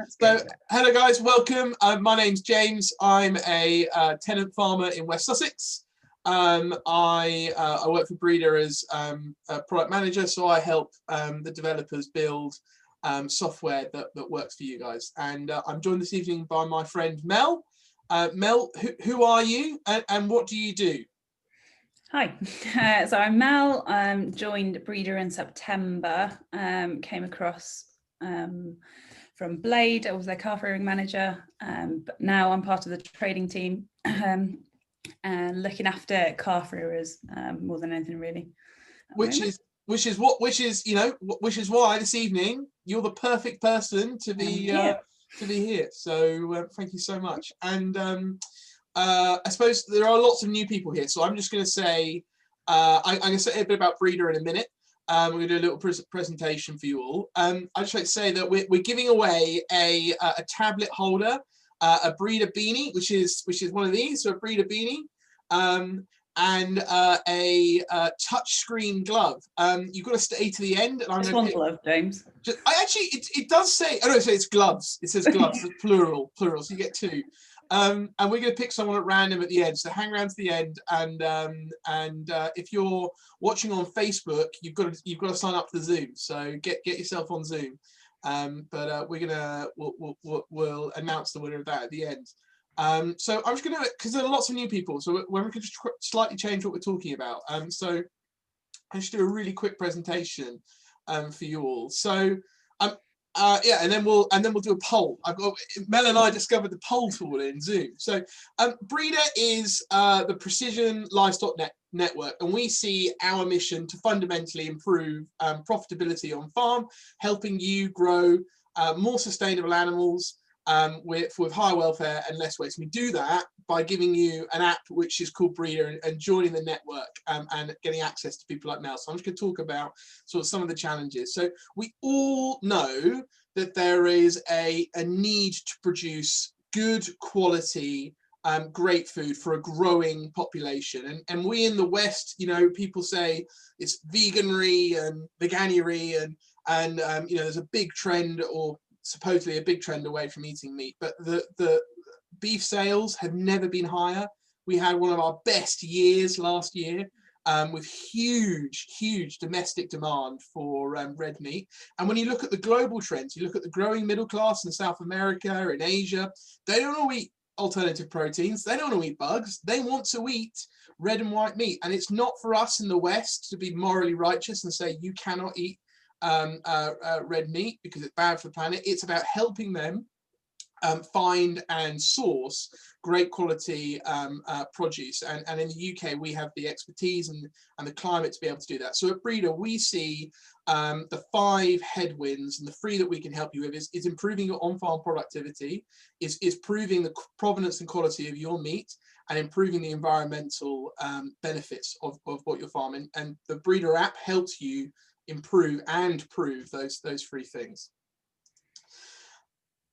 That's So, good. hello guys, welcome. My name's James. I'm a tenant farmer in West Sussex. I work for Breedr as a product manager, so I help the developers build software that works for you guys. And I'm joined this evening by my friend Mel. Mel, who are you and what do you do? Hi, so I'm Mel. Joined Breedr in September. Came across from Blade. I was their calf rearing manager, but now I'm part of the trading team and looking after calf rearers more than anything really. Which is why this evening you're the perfect person to be here. So thank you so much. And I suppose there are lots of new people here, so I'm just going to say I'm going to say a bit about Breedr in a minute. We're going to do a little presentation for you all. I just like to say that we're giving away a tablet holder, a Breedr beanie, which is one of these, so a Breedr beanie, and a touchscreen glove. You've got to stay to the end. And I'm just one glove, James. It does say. Oh no, it's gloves. It says gloves, plural. So you get two. And we're going to pick someone at random at the end. So hang around to the end, and if you're watching on Facebook, you've got to sign up to the Zoom. So get yourself on Zoom. But we'll announce the winner of that at the end. So I'm just going to, because there are lots of new people, so we can just slightly change what we're talking about. So I just do a really quick presentation for you all. So and then we'll do a poll. Mel and I discovered the poll tool in Zoom. So Breedr is the precision livestock network, and we see our mission to fundamentally improve profitability on farm, helping you grow more sustainable animals with higher welfare and less waste. We do that by giving you an app which is called Breedr and joining the network and getting access to people like Mel. So I'm just going to talk about sort of some of the challenges. So we all know that there is a need to produce good quality great food for a growing population, and we in the West, people say it's veganery and veganuary and there's a big trend, or supposedly a big trend, away from eating meat, but the beef sales have never been higher. We had one of our best years last year with huge domestic demand for red meat. And when you look at the global trends, you look at the growing middle class in South America, in Asia, they don't want to eat alternative proteins, they don't want to eat bugs, they want to eat red and white meat. And it's not for us in the West to be morally righteous and say you cannot eat red meat because it's bad for the planet. It's about helping them find and source great quality produce, and in the UK we have the expertise and the climate to be able to do that. So at Breedr we see the 5 headwinds, and the 3 that we can help you with is improving your on-farm productivity, is proving the provenance and quality of your meat, and improving the environmental benefits of what you're farming. And the Breedr app helps you improve and prove those 3 things.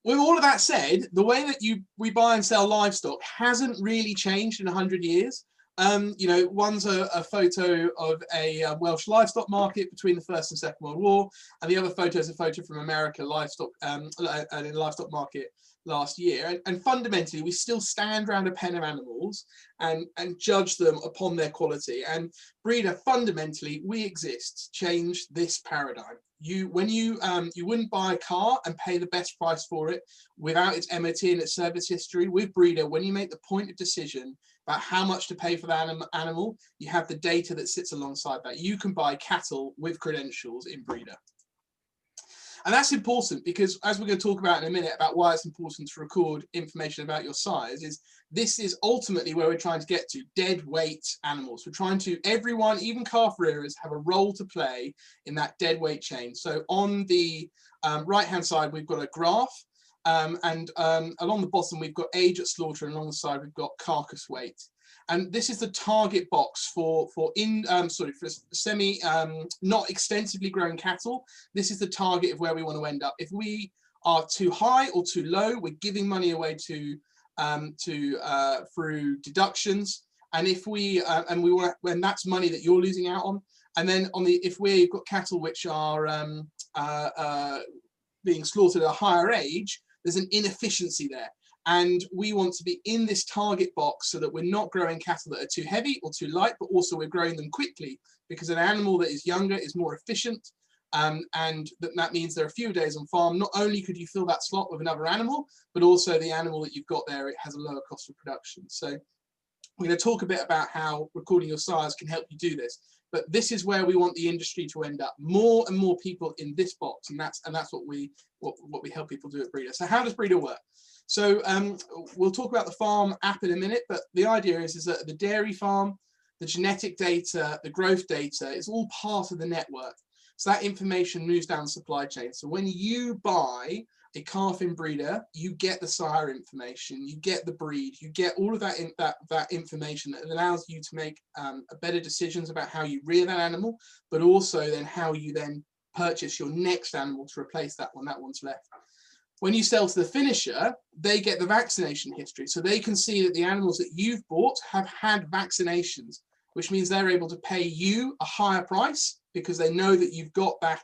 With all of that said, the way that we buy and sell livestock hasn't really changed in 100 years. One's a photo of a Welsh livestock market between the First and Second World War, and the other photo is a photo from America livestock livestock market last year. And fundamentally, we still stand around a pen of animals and judge them upon their quality. And Breedr, fundamentally, we exist to change this paradigm. You wouldn't buy a car and pay the best price for it without its MOT and its service history. With Breedr, when you make the point of decision about how much to pay for that animal, you have the data that sits alongside that. You can buy cattle with credentials in Breedr. And that's important because, as we're going to talk about in a minute, about why it's important to record information about your size, this is ultimately where we're trying to get to: dead weight animals. We're trying to, everyone, even calf rearers, have a role to play in that dead weight chain. So on the right hand side we've got a graph, and along the bottom we've got age at slaughter, and along the side we've got carcass weight. And this is the target box for semi not extensively grown cattle. This is the target of where we want to end up. If we are too high or too low, we're giving money away through deductions. And if we want, when that's money that you're losing out on. And then if we've got cattle which are being slaughtered at a higher age, there's an inefficiency there. And we want to be in this target box so that we're not growing cattle that are too heavy or too light, but also we're growing them quickly, because an animal that is younger is more efficient. And that means there are fewer days on farm. Not only could you fill that slot with another animal, but also the animal that you've got there, it has a lower cost of production. So we're going to talk a bit about how recording your sires can help you do this. But this is where we want the industry to end up. More and more people in this box, and that's what we help people do at Breedr. So how does Breedr work? So we'll talk about the farm app in a minute, but the idea is that the dairy farm, the genetic data, the growth data is all part of the network. So that information moves down the supply chain. So when you buy a calf in Breedr, you get the sire information, you get the breed, you get all of that information that allows you to make better decisions about how you rear that animal, but also then how you then purchase your next animal to replace that one. That one's left. When you sell to the finisher, they get the vaccination history. So they can see that the animals that you've bought have had vaccinations, which means they're able to pay you a higher price because they know that you've got that,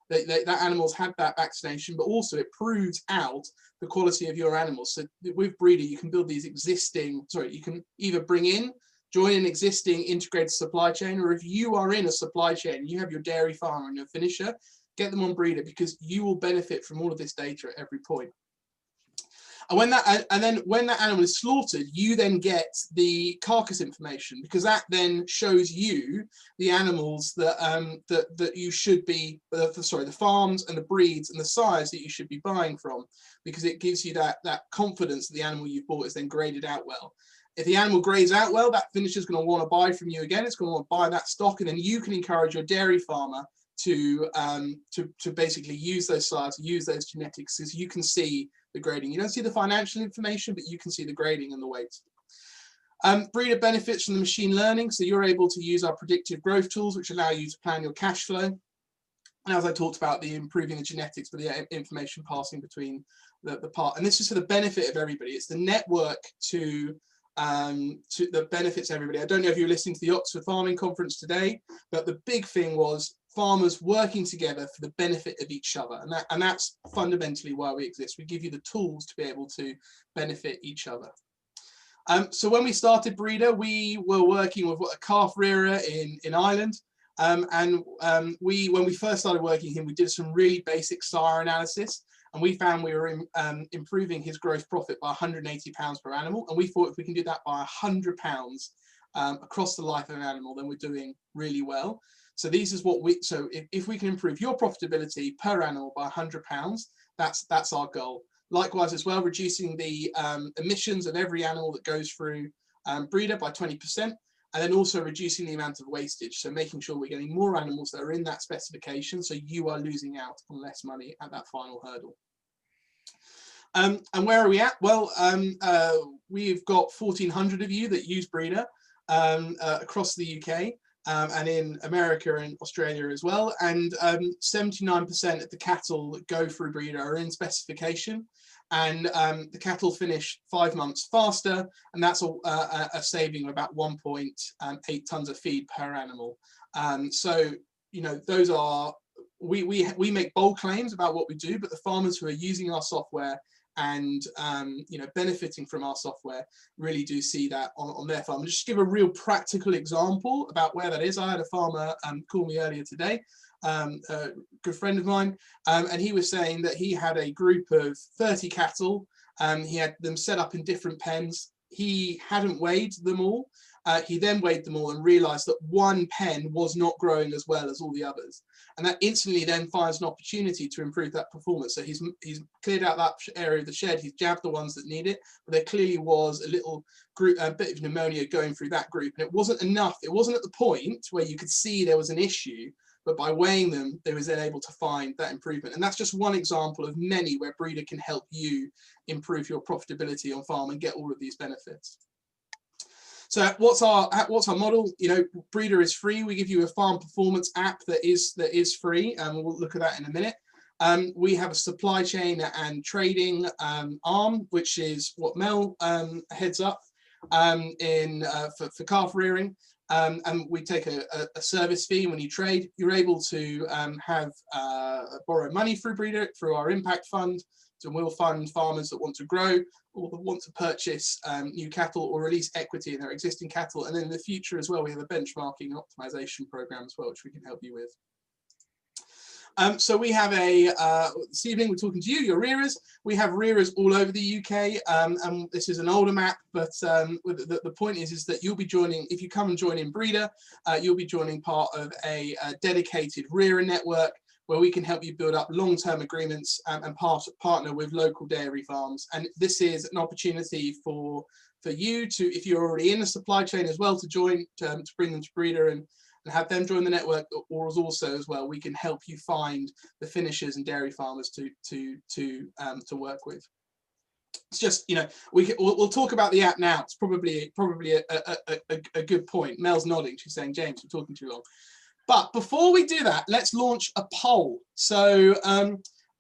that animal's had that vaccination, but also it proves out the quality of your animals. So with Breedr, you can build these existing, you can either join an existing integrated supply chain, or if you are in a supply chain, you have your dairy farm and your finisher, get them on Breedr, because you will benefit from all of this data at every point. And then when that animal is slaughtered, you then get the carcass information, because that then shows you the animals that that you should be, the farms and the breeds and the sires that you should be buying from, because it gives you that confidence that the animal you've bought is then graded out well. If the animal grades out well, that finisher is going to want to buy from you again. It's going to want to buy that stock, and then you can encourage your dairy farmer to basically use those sires, use those genetics, because you can see the grading. You don't see the financial information, but you can see the grading and the weight. Breedr benefits from the machine learning, so you're able to use our predictive growth tools, which allow you to plan your cash flow. And as I talked about, improving the genetics, but the information passing between the part. And this is for the benefit of everybody. It's the network to that benefits everybody. I don't know if you were listening to the Oxford Farming Conference today, but the big thing was farmers working together for the benefit of each other, and that's fundamentally why we exist. We give you the tools to be able to benefit each other. So when we started Breedr, we were working with a calf rearer in Ireland, and when we first started working with him, we did some really basic sire analysis, and we found we were improving his gross profit by £180 per animal, and we thought if we can do that by £100 across the life of an animal, then we're doing really well. So this is what if we can improve your profitability per animal by £100, that's our goal. Likewise as well, reducing the emissions of every animal that goes through Breedr by 20%, and then also reducing the amount of wastage. So making sure we're getting more animals that are in that specification, so you are losing out on less money at that final hurdle. And where are we at? Well, we've got 1,400 of you that use Breedr across the UK. And in America and Australia as well, and 79% of the cattle that go through Breedr are in specification, and the cattle finish 5 months faster, and that's a saving of about 1.8 tons of feed per animal. So those are we make bold claims about what we do, but the farmers who are using our software and benefiting from our software really do see that on their farm. Just give a real practical example about where that is. I had a farmer call me earlier today, a good friend of mine, and he was saying that he had a group of 30 cattle. He had them set up in different pens. He hadn't weighed them all. He then weighed them all and realized that one pen was not growing as well as all the others. And that instantly then finds an opportunity to improve that performance. So he's cleared out that area of the shed, he's jabbed the ones that need it, but there clearly was a little group, a bit of pneumonia going through that group. And it wasn't enough, it wasn't at the point where you could see there was an issue, but by weighing them, they was then able to find that improvement. And that's just one example of many where Breedr can help you improve your profitability on farm and get all of these benefits. So what's our model? Breedr is free. We give you a farm performance app that is free, and we'll look at that in a minute. We have a supply chain and trading arm, which is what Mel heads up for calf rearing. And we take a service fee when you trade. You're able to borrow money through Breedr, through our impact fund, and we'll fund farmers that want to grow or want to purchase new cattle or release equity in their existing cattle. And then in the future as well, we have a benchmarking and optimization program as well, which we can help you with. So we have this evening we're talking to you, your rearers. We have rearers all over the UK, and this is an older map, but the point is that you'll be joining, if you come and join in Breedr, you'll be joining part of a dedicated rearer network where we can help you build up long-term agreements and partner with local dairy farms. And this is an opportunity for you to, if you're already in the supply chain as well, to join, to bring them to Breedr and have them join the network, or also as well, we can help you find the finishers and dairy farmers to work with. It's just, you know, we'll talk about the app now. It's probably a good point. Mel's nodding. She's saying, James, we're talking too long. But before we do that, let's launch a poll. So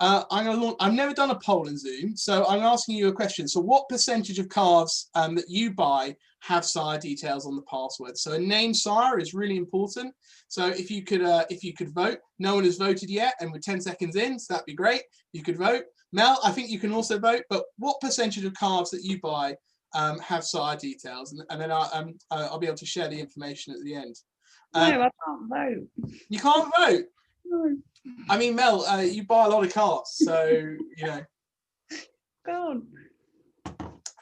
I've never done a poll in Zoom, so I'm asking you a question. So what percentage of calves that you buy have sire details on the password? So a named sire is really important. So if you could vote. No one has voted yet, and we're 10 seconds in, so that'd be great. You could vote. Mel, I think you can also vote, but what percentage of calves that you buy have sire details? And then I'll be able to share the information at the end. No, I can't vote. You can't vote? No. I mean, Mel, you buy a lot of calves, so, you know. Go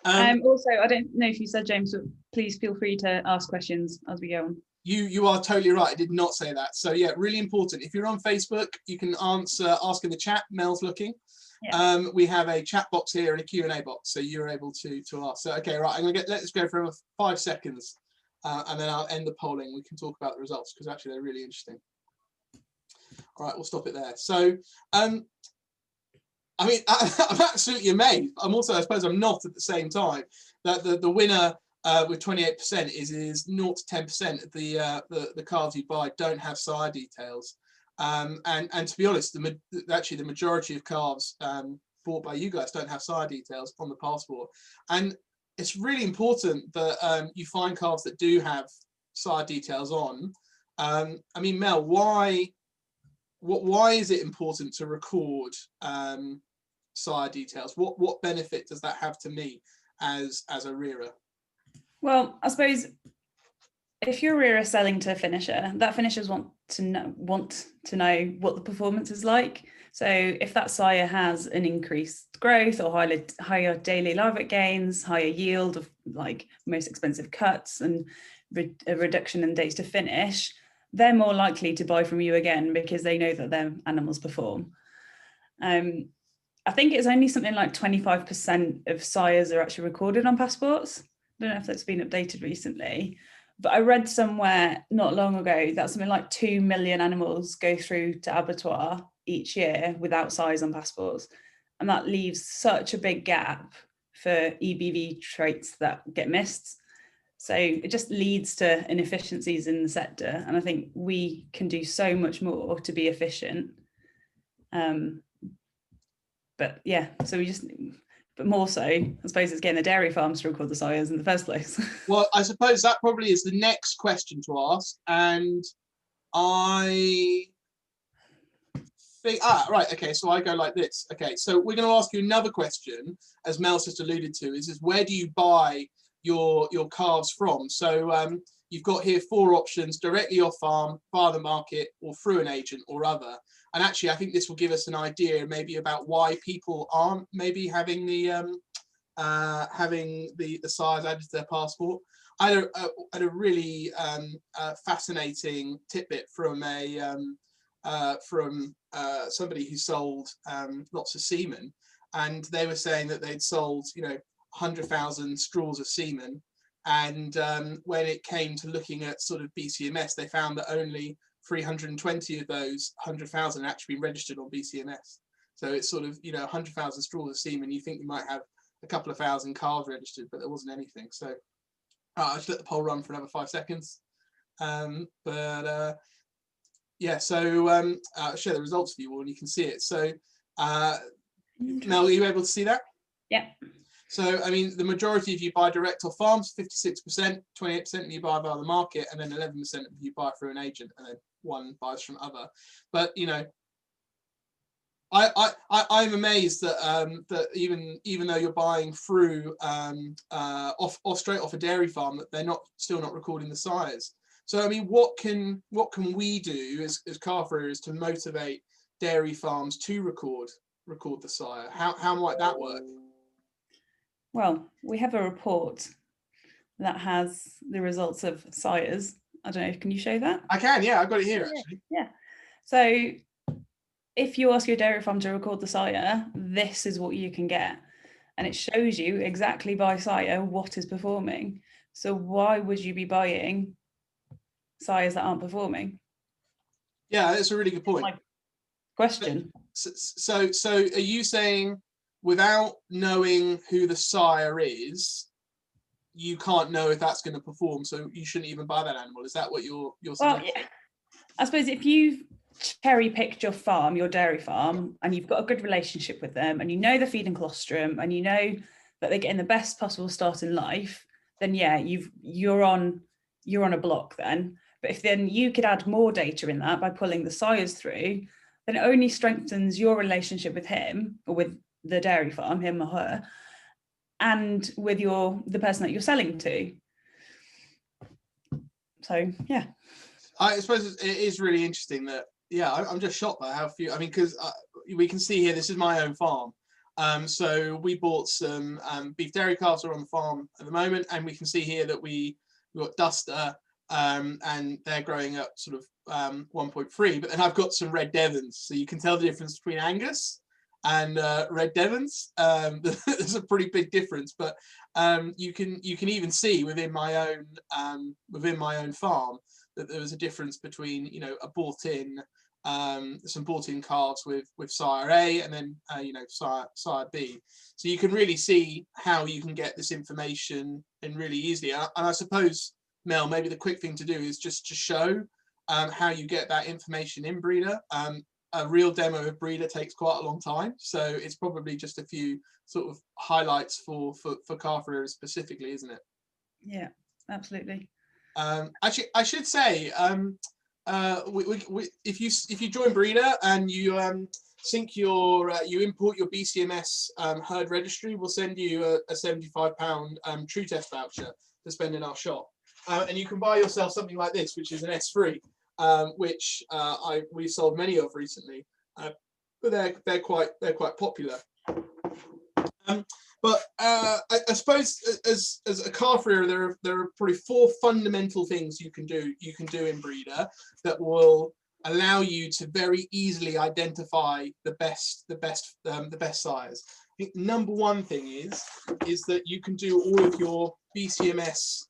on. Also, I don't know if you said, James, but please feel free to ask questions as we go on. You are totally right. I did not say that. So yeah, really important. If you're on Facebook, you can ask in the chat. Mel's looking. Yeah. We have a chat box here and a Q&A box, so you're able to ask. So okay, right. Let's go for 5 seconds, and then I'll end the polling. We can talk about the results because actually they're really interesting. All right, we'll stop it there. So, I mean, I'm absolutely amazed. I'm also, I suppose, I'm not at the same time that the winner with 28% is 0 to 10% of the calves you buy don't have sire details. And to be honest, actually the majority of calves bought by you guys don't have sire details on the passport. And it's really important that you find calves that do have sire details on. I mean, Mel, why is it important to record sire details? What benefit does that have to me as a rearer? Well, I suppose if you're a rearer selling to a finisher, that finishers want to know what the performance is like. So if that sire has an increased growth or higher daily live weight gains, higher yield of like most expensive cuts, and a reduction in days to finish, they're more likely to buy from you again because they know that their animals perform. I think it's only something like 25% of sires are actually recorded on passports. I don't know if that's been updated recently, but I read somewhere not long ago that something like 2 million animals go through to abattoir each year without sires on passports. And that leaves such a big gap for EBV traits that get missed. So it just leads to inefficiencies in the sector. And I think we can do so much more to be efficient. But yeah, so but more so, I suppose it's getting the dairy farms to record the sires in the first place. Well, I suppose that probably is the next question to ask. And I think, right, okay, so I go like this. Okay, so we're going to ask you another question, as Mel's just alluded to, is where do you buy your calves from? So you've got here 4 options: directly off farm, via the market, or through an agent or other. And actually, I think this will give us an idea maybe about why people aren't maybe having the sires added to their passport. I had a really fascinating tidbit from somebody who sold lots of semen, and they were saying that they'd sold 100,000 straws of semen, and when it came to looking at sort of BCMS, they found that only 320 of those 100,000 actually been registered on BCMS. So it's sort of 100,000 straws of semen. You think you might have a couple of thousand calves registered, but there wasn't anything. So I'll just let the poll run for another 5 seconds. Yeah, so I'll share the results for you all and you can see it. So Mel, are you able to see that? Yeah. So, I mean, the majority of you buy direct off farms, 56%, 28% of you buy via the market, and then 11% of you buy through an agent, and then 1 buys from other. But, I'm amazed that that even though you're buying through straight off a dairy farm, that they're still not recording the sires. So I mean, what can we do as calf rearers to motivate dairy farms to record the sire? How might that work? Well, we have a report that has the results of sires. I don't know, can you show that? I can, yeah, I've got it here actually. Yeah. So if you ask your dairy farm to record the sire, this is what you can get. And it shows you exactly by sire what is performing. So why would you be buying sires that aren't performing? Yeah, that's a really good point. Question. So are you saying without knowing who the sire is, you can't know if that's going to perform, so you shouldn't even buy that animal? Is that what you're saying? Well, yeah. I suppose if you've cherry picked your farm, your dairy farm, and you've got a good relationship with them, and you know the feed and colostrum, and you know that they're getting the best possible start in life, then yeah, you're on a block then. But if then you could add more data in that by pulling the sires through, then it only strengthens your relationship with him or with the dairy farm, him or her, and with the person that you're selling to. So yeah. I suppose it is really interesting that, yeah, I'm just shocked by how few. I mean, because we can see here, this is my own farm. So we bought some beef dairy calves are on the farm at the moment, and we can see here that we got Duster, and they're growing up sort of 1.3. But then I've got some Red Devons, so you can tell the difference between Angus and Red Devons. There's a pretty big difference, but you can even see within my own farm that there was a difference between, you know, some bought-in calves with sire A and then sire B. So you can really see how you can get this information in really easily. And I suppose, Mel, maybe the quick thing to do is just to show how you get that information in Breedr. A real demo of Breedr takes quite a long time, so it's probably just a few sort of highlights for calf rearers specifically, isn't it? Yeah, absolutely. Actually, I should say, if you join Breedr and you sync you import your BCMS herd registry, we'll send you a £75 True Test voucher to spend in our shop, and you can buy yourself something like this, which is an S3, which we've sold many of recently, but they're quite popular. But I suppose as a calf rearer, there are probably 4 fundamental things you can do in Breedr that will allow you to very easily identify the best sires. I think number one thing is that you can do all of your BCMS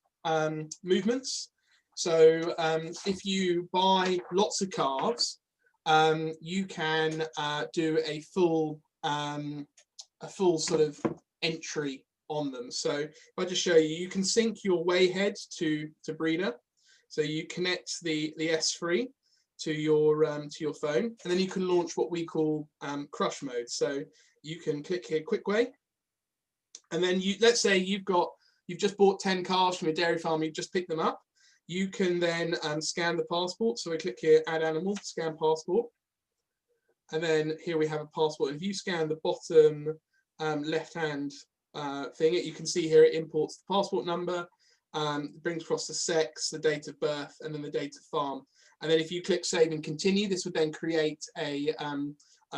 movements. So if you buy lots of calves, you can do a full sort of entry on them. So if I just show you, you can sync your wayhead to Breedr. So you connect the S3 to your phone, and then you can launch what we call crush mode. So you can click here, quick weigh, and then let's say you've just bought 10 calves from a dairy farm, you've just picked them up. You can then scan the passport. So we click here, add animal, scan passport, and then here we have a passport. And if you scan the bottom left-hand thing, you can see here it imports the passport number, brings across the sex, the date of birth, and then the date of farm. And then if you click save and continue, this would then create a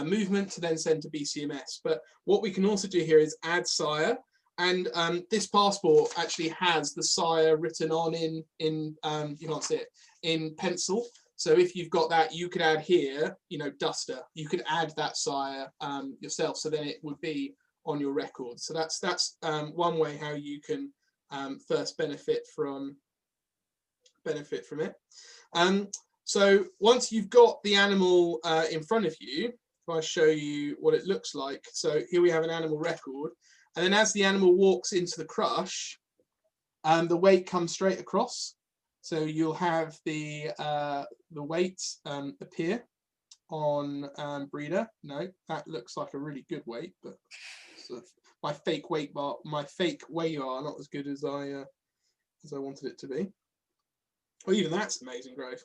movement to then send to BCMS. But what we can also do here is add sire, and this passport actually has the sire written on in you can't see it, in pencil. So if you've got that, you could add here, you know, Duster. You could add that sire yourself, so then it would be on your record. So that's one way how you can first benefit from it. So once you've got the animal in front of you, if I show you what it looks like. So here we have an animal record, and then as the animal walks into the crush, the weight comes straight across. So you'll have the weight appear on Breedr. No, that looks like a really good weight, but my fake weight bar, not as good as I wanted it to be. Well, even that's amazing growth.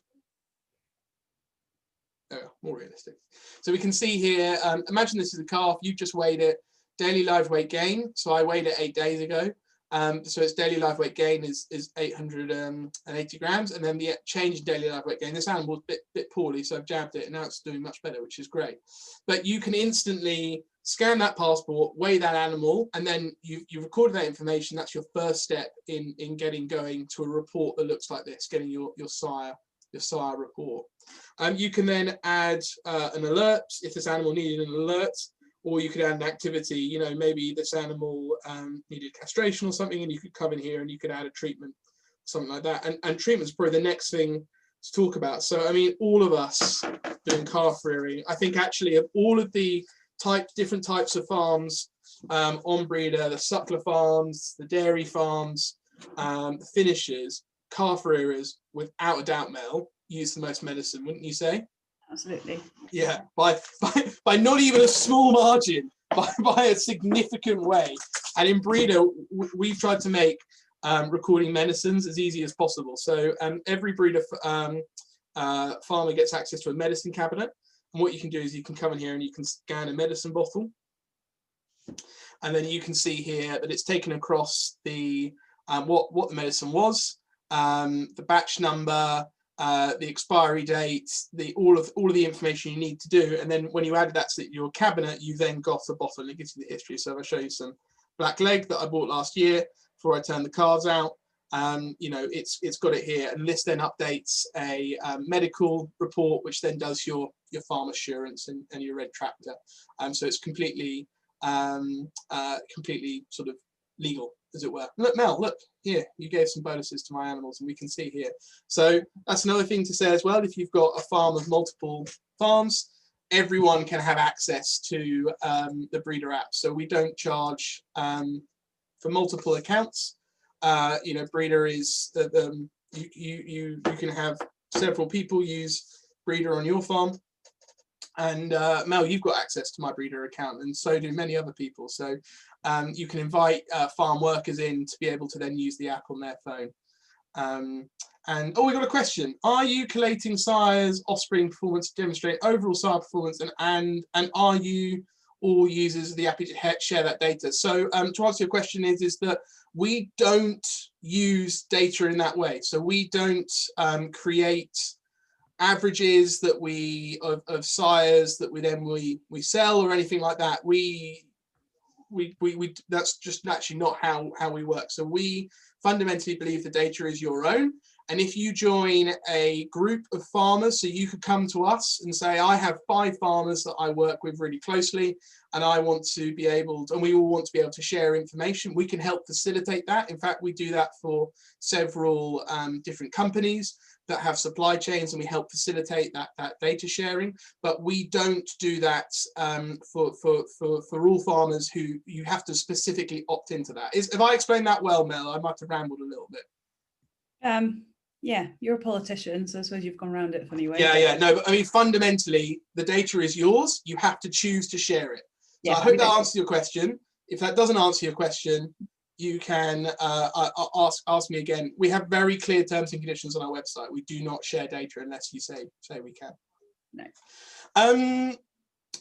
more realistic. So we can see here, imagine this is a calf, you've just weighed it, daily live weight gain. So I weighed it 8 days ago. So its daily live weight gain is 880 grams, and then the change in daily live weight gain. This animal was a bit poorly, so I've jabbed it, and now it's doing much better, which is great. But you can instantly scan that passport, weigh that animal, and then you've recorded that information. That's your first step in getting going to a report that looks like this, getting your sire report. You can then add an alert if this animal needed an alert. Or you could add an activity, you know, maybe this animal needed castration or something, and you could come in here and you could add a treatment, something like that. And treatment's probably the next thing to talk about. So, I mean, all of us doing calf rearing, I think actually of all of the different types of farms on Breedr, the suckler farms, the dairy farms, the finishers, calf rearers, without a doubt, Mel, use the most medicine, wouldn't you say? Absolutely. Yeah, by not even a small margin, by a significant way. And in Breedr, we've tried to make recording medicines as easy as possible. So every Breedr farmer gets access to a medicine cabinet. And what you can do is you can come in here and you can scan a medicine bottle. And then you can see here that it's taken across the what the medicine was, the batch number, the expiry date, all of the information you need to do, and then when you add that to your cabinet, you then got a bottle and it gives you the history. So if I show you some black leg that I bought last year before I turned the calves out, you know, it's got it here, and this then updates a medical report, which then does your farm assurance and your red tractor. So it's completely sort of legal, as it were. Look, Mel, look here, you gave some bonuses to my animals, and we can see here. So that's another thing to say as well. If you've got a farm of multiple farms, everyone can have access to the Breedr app. So we don't charge for multiple accounts. You know, Breedr is you can have several people use Breedr on your farm. And Mel, you've got access to my Breedr account, and so do many other people. So you can invite farm workers in to be able to then use the app on their phone. And oh, we got a question. Are you collating sires, offspring performance to demonstrate overall sire performance, and are you all users of the app to share that data? So to answer your question is that we don't use data in that way. So we don't create averages that of sires that we sell or anything like that. We that's just actually not how we work. So we fundamentally believe the data is your own, and if you join a group of farmers, so you could come to us and say, I have 5 farmers that I work with really closely, and I want to be able to, and we all want to be able to share information. We can help facilitate that. In fact, we do that for several different companies that have supply chains, and we help facilitate that data sharing. But we don't do that for all farmers who you have to specifically opt into that. If I explained that well, Mel, I might have rambled a little bit. Yeah, you're a politician, so I suppose you've gone around it funny way. Yeah, no, but I mean, fundamentally, the data is yours. You have to choose to share it. So Yeah, I hope that answers your question. If that doesn't answer your question, you can ask me again. We have very clear terms and conditions on our website. We do not share data unless you say we can. No.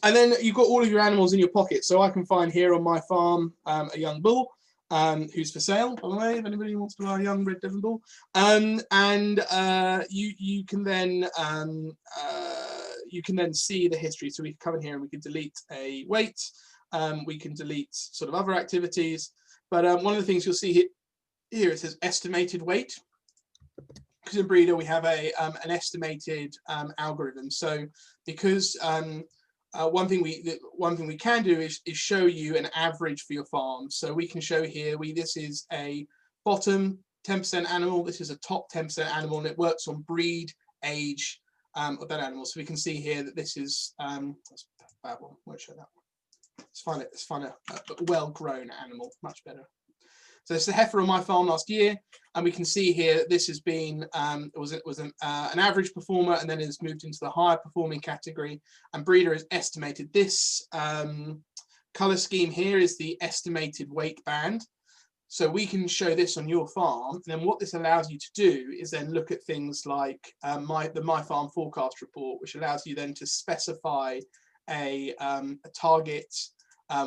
And then you've got all of your animals in your pocket. So I can find here on my farm a young bull who's for sale, by the way, if anybody wants to buy a young red Devon bull. And you can then see the history. So we can come in here and we can delete a weight. We can delete sort of other activities. But one of the things you'll see here it says estimated weight, because in Breedr we have an estimated algorithm. So because one thing we can do is show you an average for your farm. So we can show here this is a bottom 10% animal, this is a top 10% animal, and it works on breed, age of that animal. So we can see here that this is that's a bad one. Won't show that one. Let's find a well-grown animal, much better. So it's the heifer on my farm last year, and we can see here that this has been an average performer, and then it's moved into the higher performing category. And Breedr has estimated this color scheme here is the estimated weight band. So we can show this on your farm, and then what this allows you to do is then look at things like the My Farm Forecast report, which allows you then to specify a target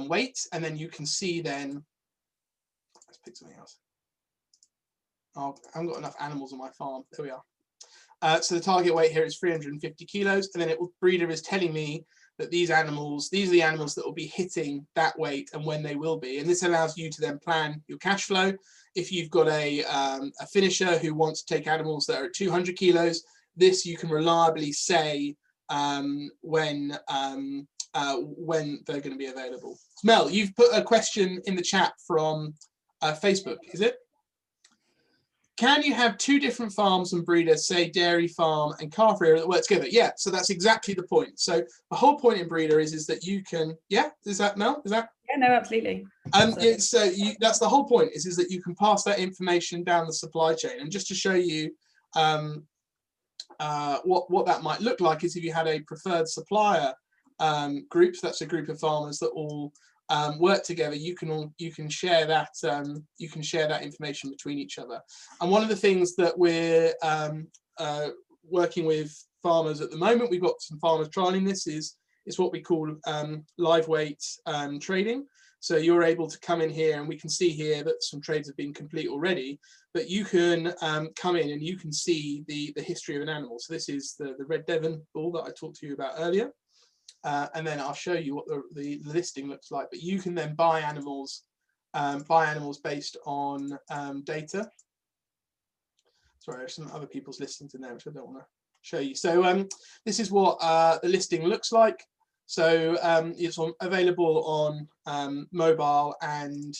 weight, and then you can see then, let's pick something else. Oh, I haven't got enough animals on my farm. There we are. So the target weight here is 350 kilos, and then Breedr is telling me that these are the animals that will be hitting that weight and when they will be. And this allows you to then plan your cash flow. If you've got a finisher who wants to take animals that are at 200 kilos, this you can reliably say when they're going to be available. Mel, you've put a question in the chat from Facebook, is it? Can you have two different farms and breeders, say dairy farm and calf rearer, that work together? Yeah, so that's exactly the point. So the whole point in Breedr is that you can, yeah, is that Mel? Is that? Yeah, no, absolutely. That's the whole point is that you can pass that information down the supply chain. And just to show you what that might look like is if you had a preferred supplier group, so that's a group of farmers that all work together, you can share that information between each other. And one of the things that we're working with farmers at the moment, we've got some farmers trialing this, is what we call live weight trading. So you're able to come in here, and we can see here that some trades have been complete already, but you can come in and you can see the history of an animal. So this is the Red Devon bull that I talked to you about earlier. And then I'll show you what the listing looks like. But you can then buy animals based on data. Sorry, there's some other people's listings in there which I don't want to show you. So this is what the listing looks like. So it's available on mobile and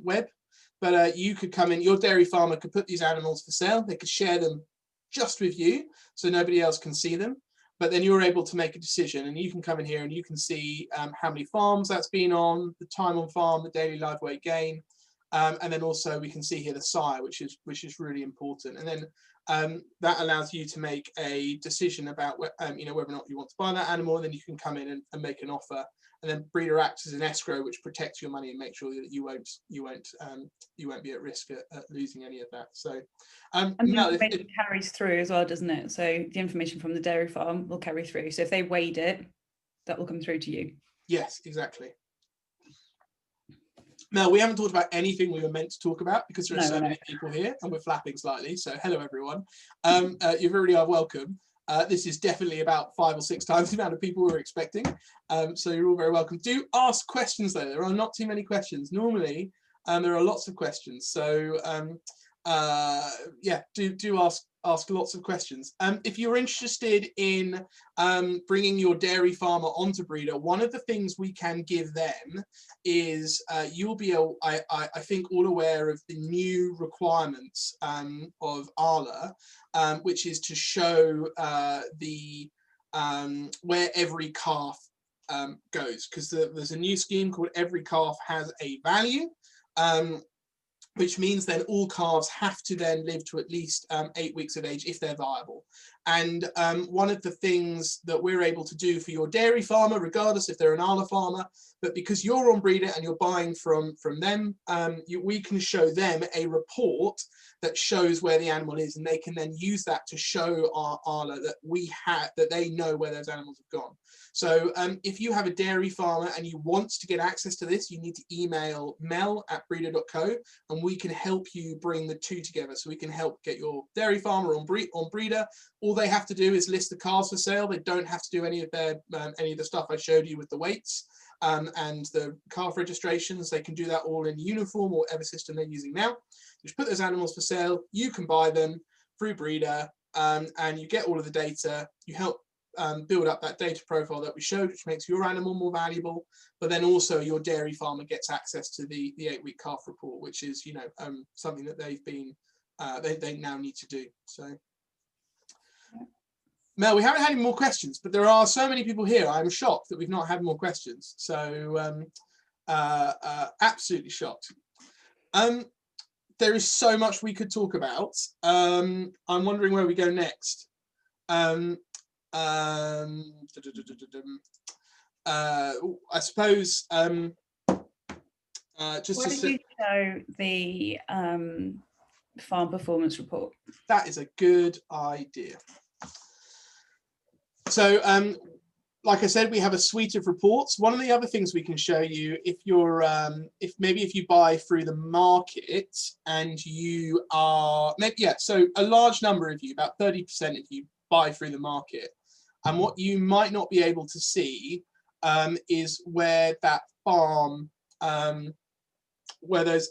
web. But you could come in, your dairy farmer could put these animals for sale. They could share them just with you, so nobody else can see them. But then you're able to make a decision, and you can come in here and you can see how many farms that's been on, the time on farm, the daily live weight gain, and then also we can see here the sire, which is really important. And then that allows you to make a decision about whether or not you want to buy that animal. And then you can come in and make an offer. And then Breedr acts as an escrow, which protects your money and makes sure that you won't be at risk at losing any of that. So, and the information carries through as well, doesn't it? So the information from the dairy farm will carry through. So if they weighed it, that will come through to you. Yes, exactly. Now, we haven't talked about anything we were meant to talk about because there are so many people here, and we're flapping slightly. So hello, everyone. You really are welcome. This is definitely about 5 or 6 times the amount of people we were expecting. So you're all very welcome. Do ask questions, though. There are not too many questions. Normally, there are lots of questions. So yeah, do ask lots of questions. If you're interested in bringing your dairy farmer onto Breedr, one of the things we can give them is you'll be, I think, all aware of the new requirements of ALA, which is to show where every calf goes, because there's a new scheme called Every Calf Has a Value. Which means then all calves have to then live to at least 8 weeks of age if they're viable. And one of the things that we're able to do for your dairy farmer, regardless if they're an ALA farmer, but because you're on Breedr and you're buying from them, we can show them a report that shows where the animal is, and they can then use that to show our ALA that they know where those animals have gone. So if you have a dairy farmer and you want to get access to this, you need to email mel@breedr.co, and we can help you bring the two together. So we can help get your dairy farmer on Breedr. All they have to do is list the calves for sale. They don't have to do any of the stuff I showed you with the weights and the calf registrations. They can do that all in uniform or whatever system they're using now. Just put those animals for sale. You can buy them through Breedr, and you get all of the data. You help build up that data profile that we showed, which makes your animal more valuable, but then also your dairy farmer gets access to the 8-week calf report, which is something that they've been they now need to do. So Mel, we haven't had any more questions, but there are so many people here. I'm shocked that we've not had more questions. So absolutely shocked. There is so much we could talk about. I'm wondering where we go next. I suppose Just Why to did you show the farm performance report? that is a good idea. So like I said, we have a suite of reports. One of the other things we can show you, if you're, if you buy through the market and you are, maybe, yeah, so a large number of you, about 30% of you buy through the market. And what you might not be able to see is where that farm, where those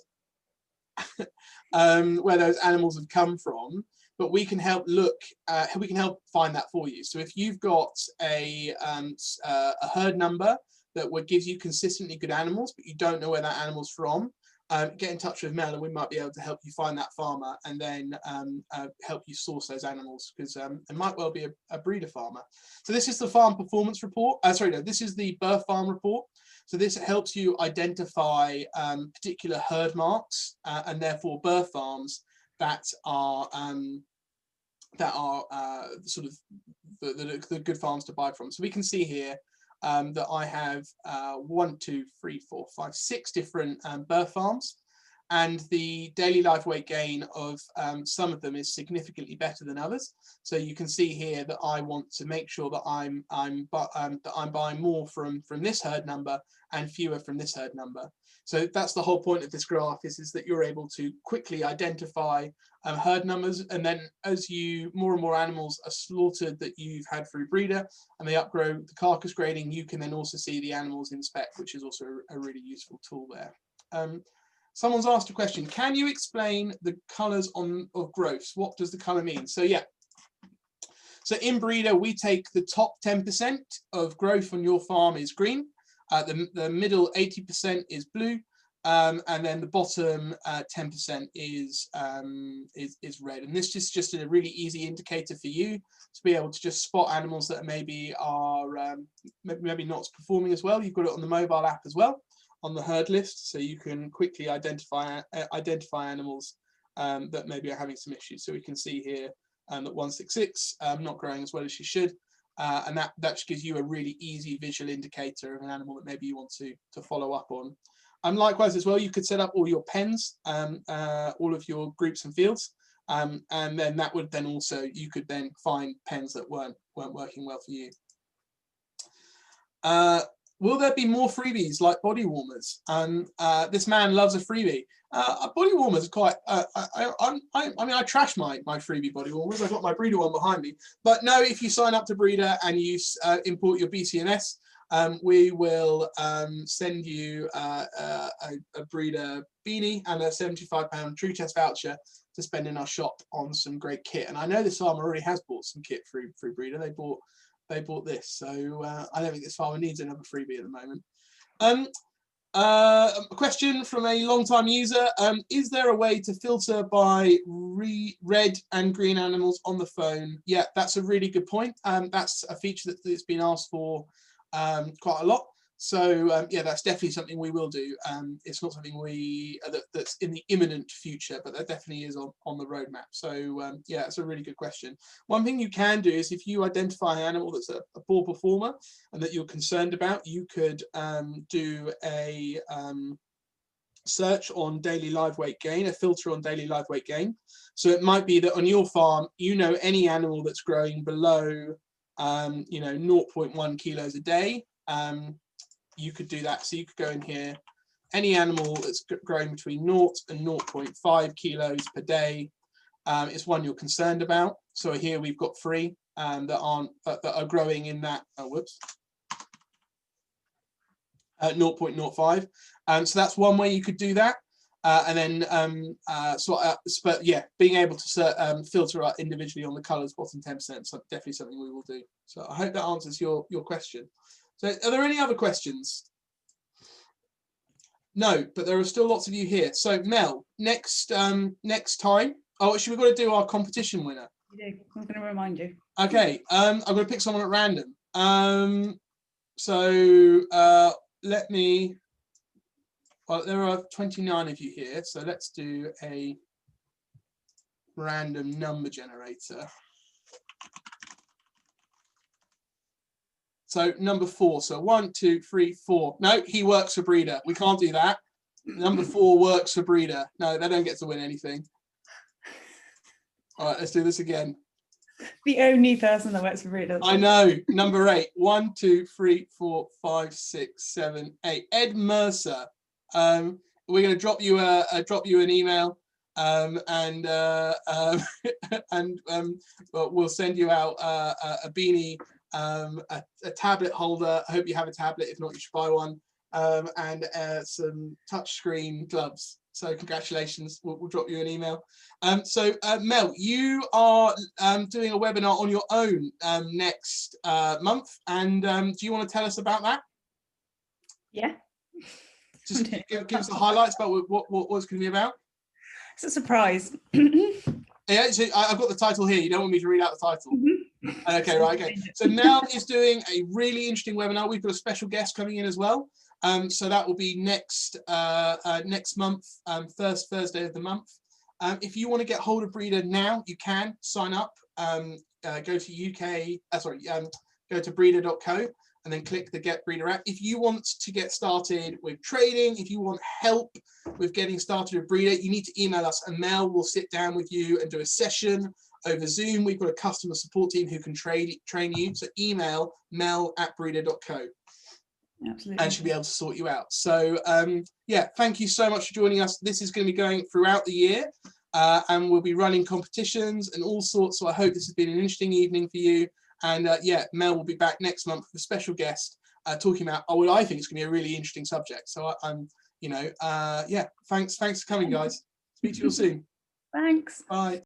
animals have come from. But we can help look. We can help find that for you. So if you've got a herd number that gives you consistently good animals, but you don't know where that animal's from, get in touch with Mel, and we might be able to help you find that farmer, and then help you source those animals, because it might well be a breeder farmer. So this is the farm performance report. Sorry, no, this is the birth farm report. So this helps you identify particular herd marks and therefore birth farms that are sort of the good farms to buy from. So we can see here that I have 6 different birth farms, and the daily live weight gain of some of them is significantly better than others. So you can see here that I want to make sure that I'm buying more from this herd number and fewer from this herd number. So that's the whole point of this graph, is that you're able to quickly identify herd numbers, and then as more and more animals are slaughtered that you've had through breeder and they upgrow the carcass grading, you can then also see the animals in spec, which is also a really useful tool there. Someone's asked a question: can you explain the colours of growths? What does the colour mean? So yeah, so in breeder we take the top 10% of growth on your farm is green, the middle 80% is blue, and then the bottom 10% is red. And this is just a really easy indicator for you to be able to just spot animals that maybe are maybe not performing as well. You've got it on the mobile app as well, on the herd list, so you can quickly identify animals that maybe are having some issues. So we can see here that 166 not growing as well as she should, and that just gives you a really easy visual indicator of an animal that maybe you want to follow up on. Likewise as well, you could set up all your pens, all of your groups and fields, and then that would then also, you could then find pens that weren't working well for you. Will there be more freebies like body warmers? This man loves a freebie. Body warmers are quite. I mean, I trash my freebie body warmers. I've got my breeder one behind me. But no, if you sign up to Breeder and you import your BCNS, we will send you a breeder beanie and a £75 True Test voucher to spend in our shop on some great kit. And I know this farmer already has bought some kit through Breeder. They bought this, so I don't think this farmer needs another freebie at the moment. A question from a long-time user: is there a way to filter by red and green animals on the phone? Yeah, that's a really good point. That's a feature that's been asked for quite a lot. So yeah, that's definitely something we will do. It's not something that's in the imminent future, but that definitely is on the roadmap. So yeah, it's a really good question. One thing you can do is, if you identify an animal that's a poor performer and that you're concerned about, you could do a search on daily live weight gain, a filter on daily live weight gain. So it might be that on your farm, any animal that's growing below 0.1 kilos a day, you could do that. So you could go in here, any animal that's growing between 0 and 0.5 kilos per day is one you're concerned about. So here we've got 3 that are growing in that 0.05. So that's one way you could do that. And then but yeah, being able to filter out individually on the colours, bottom 10%, so definitely something we will do. So I hope that answers your question. So are there any other questions? No, but there are still lots of you here. So Mel, next time. Oh, actually, we've got to do our competition winner. You do. I'm going to remind you. Okay, I'm going to pick someone at random. Let me. Well, there are 29 of you here, so let's do a random number generator. So number 4. So 1, 2, 3, 4. No, he works for Breeder. We can't do that. Number 4 works for Breedr. No, they don't get to win anything. All right, let's do this again. The only person that works for Breedr. I know. Number 8. 1, 2, 3, 4, 5, 6, 7, 8. Ed Mercer. We're going to drop you an email, and we'll send you out a beanie, a tablet holder. I hope you have a tablet. If not, you should buy one. And some touchscreen gloves. So congratulations. We'll drop you an email. So Mel, you are doing a webinar on your own next month, and do you want to tell us about that? Yeah. Just give us the highlights about what it's going to be about. It's a surprise. Yeah, so I've got the title here. You don't want me to read out the title? Okay, right. Okay. So Mel is doing a really interesting webinar. We've got a special guest coming in as well. So that will be next month, first Thursday of the month. If you want to get hold of Breedr now, you can sign up. Go to go to breedr.co and then click the Get Breedr app. If you want to get started with trading, if you want help with getting started with Breedr, you need to email us, and Mel will sit down with you and do a session over Zoom. We've got a customer support team who can train you. So email mel@breedr.co. Absolutely. And she'll be able to sort you out. So yeah, thank you so much for joining us. This is going to be going throughout the year, and we'll be running competitions and all sorts. So I hope this has been an interesting evening for you. And yeah, Mel will be back next month with a special guest talking about what I think is going to be a really interesting subject. So I'm, yeah, thanks for coming, guys. Speak to you all soon. Thanks. Bye.